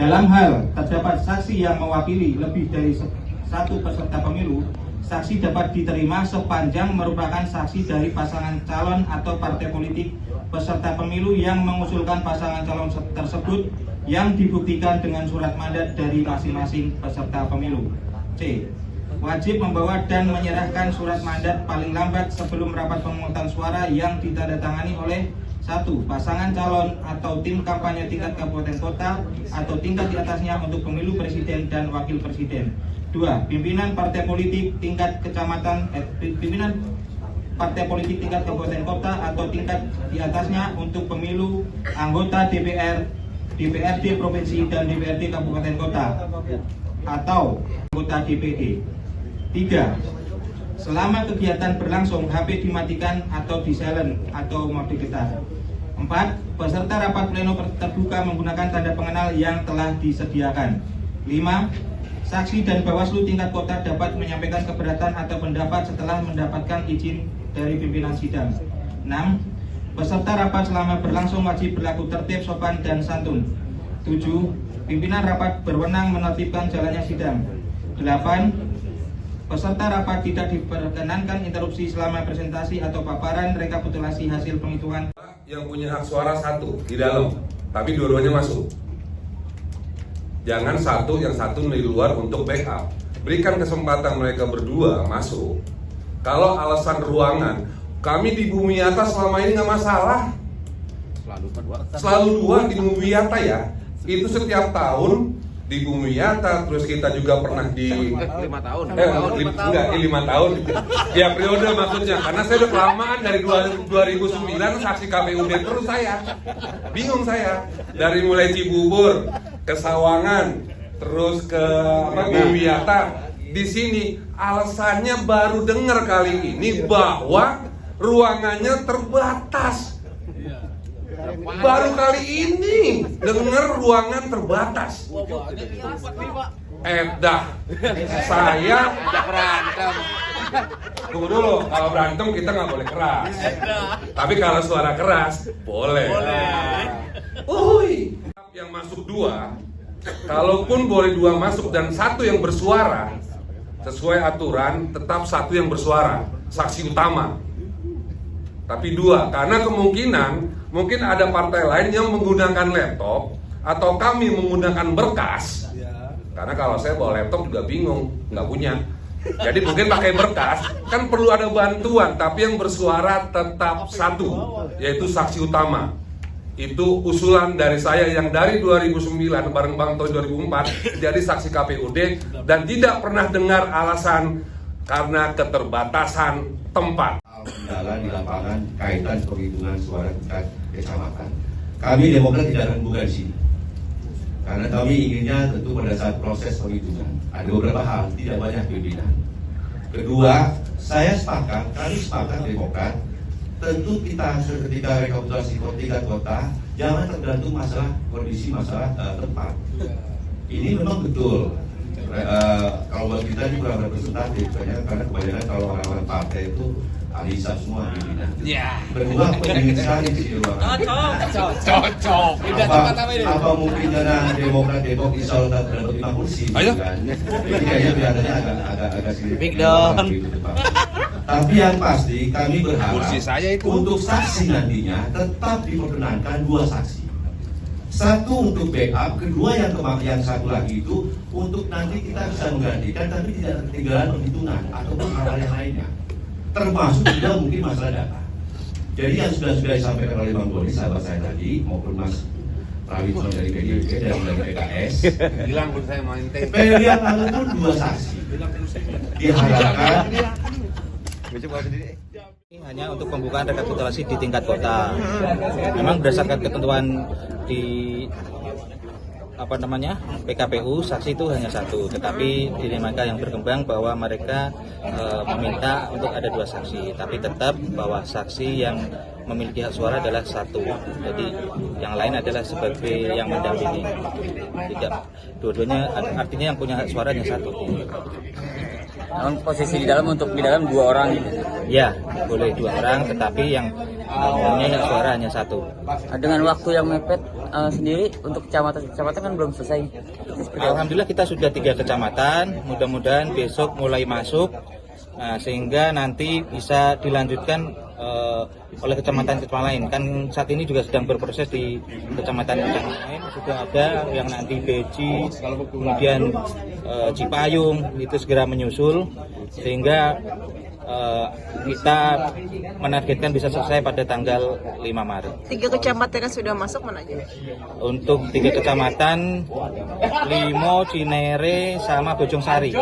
Dalam hal terdapat saksi yang mewakili lebih dari satu peserta pemilu, saksi dapat diterima sepanjang merupakan saksi dari pasangan calon atau partai politik peserta pemilu yang mengusulkan pasangan calon tersebut yang dibuktikan dengan surat mandat dari masing-masing peserta pemilu. C. Wajib membawa dan menyerahkan surat mandat paling lambat sebelum rapat pemungutan suara yang ditandatangani oleh 1. Pasangan calon atau tim kampanye tingkat kabupaten kota atau tingkat di atasnya untuk pemilu presiden dan wakil presiden. 2. Pimpinan partai politik tingkat kecamatan, pimpinan partai politik tingkat kabupaten kota atau tingkat di atasnya untuk pemilu anggota DPR, DPRD provinsi dan DPRD kabupaten kota atau anggota DPD. 3. Selama kegiatan berlangsung, HP dimatikan atau di-silent atau mode getar. 4. Peserta rapat pleno terbuka menggunakan tanda pengenal yang telah disediakan. 5. Saksi dan Bawaslu tingkat kota dapat menyampaikan keberatan atau pendapat setelah mendapatkan izin dari pimpinan sidang. 6. Peserta rapat selama berlangsung wajib berlaku tertib, sopan, dan santun. 7. Pimpinan rapat berwenang menertibkan jalannya sidang. 8. Peserta rapat tidak diperkenankan interupsi selama presentasi atau paparan rekapitulasi hasil penghitungan. Yang punya hak suara satu di dalam, tapi dua-duanya masuk. Jangan yang satu di luar untuk backup. Berikan kesempatan mereka berdua masuk. Kalau alasan ruangan, kami di bumi atas selama ini nggak masalah. Selalu dua di bumi atas ya. Itu setiap tahun di Bumi Yata, terus kita juga pernah di 5 tahun. 5 tahun. Ya periode maksudnya, karena saya udah kelamaan dari 2009 saksi KPUD terus saya. Bingung saya. Dari mulai Cibubur ke Sawangan, terus ke Bumi Yata. Di sini alasannya baru dengar kali ini bahwa ruangannya terbatas. Baru kali ini dengar ruangan terbatas. Saya berantem. tunggu dulu, kalau berantem kita nggak boleh keras. Tapi kalau suara keras boleh. Uhuy. Yang masuk 2, kalaupun boleh 2 masuk dan 1 yang bersuara, sesuai aturan tetap 1 yang bersuara, saksi utama. Tapi 2, karena kemungkinan mungkin ada partai lain yang menggunakan laptop atau kami menggunakan berkas. Karena kalau saya bawa laptop juga bingung, nggak punya. Jadi mungkin pakai berkas, kan perlu ada bantuan. Tapi yang bersuara tetap 1, yaitu saksi utama. Itu usulan dari saya yang dari 2009 bareng Bang Toy 2004 jadi saksi KPUD dan tidak pernah dengar alasan karena keterbatasan tempat. Kendala di lapangan kaitan penghitungan suara tingkat kecamatan. Kami Demokrat tidak akan buka di sini. Karena kami inginnya tentu pada saat proses penghitungan ada beberapa hal, tidak banyak pimpinan. Kedua, kami sepakat Demokrat, tentu kita ketika rekapitulasi tingkat kota jangan tergantung kondisi masalah tempat. Ini memang betul. Kalau buat kita ini kurang representatif, karena kebanyakan kalau orang-orang partai itu ahli hisab semua pimpinan. Kedua, penting sekali di ruangan. Cocok. Apa mungkin karena Demokrat Depok insya Allah dapat 5 kursi? Kan? Jadi kayaknya kelihatannya agak sedikit. Big dong. Tapi yang pasti kami berharap Kursi saya itu. untuk saksi nantinya tetap diperkenankan 2 saksi. 1 untuk backup, kedua yang satu lagi itu untuk nanti kita bisa menggantikan tapi tidak ketinggalan penghitungan ataupun hal yang lainnya. Termasuk juga mungkin masalah data. Jadi yang sudah disampaikan oleh Bang Boni, sahabat saya tadi, maupun Mas Prawito dari PDIP dan dari PKS, Bilang pun saya main teh. periode yang lalu pun 2 saksi. Diharapkan hanya untuk pembukaan rekapitulasi di tingkat kota. Memang berdasarkan ketentuan di PKPU, saksi itu hanya 1, tetapi dinamika yang berkembang bahwa mereka meminta untuk ada 2 saksi, tapi tetap bahwa saksi yang memiliki hak suara adalah 1, jadi yang lain adalah sebagai yang mendampingi. Tidak, dua-duanya artinya yang punya hak suara hanya 1. Namun posisi di dalam untuk di dalam 2 orang gitu. Ya, boleh 2 orang, tetapi yang umumnya hak suara hanya 1. Dengan waktu yang mepet sendiri untuk kecamatan kan belum selesai. Alhamdulillah kita sudah 3 kecamatan, mudah-mudahan besok mulai masuk, sehingga nanti bisa dilanjutkan oleh kecamatan-kecamatan lain. Kan saat ini juga sedang berproses di kecamatan-kecamatan lain, sudah ada yang nanti Beji, kemudian Cipayung itu segera menyusul, sehingga kita menargetkan bisa selesai pada tanggal 5 Maret. 3 kecamatan yang sudah masuk mana aja? Untuk 3 kecamatan, Limo, Cinere, sama Bojongsari.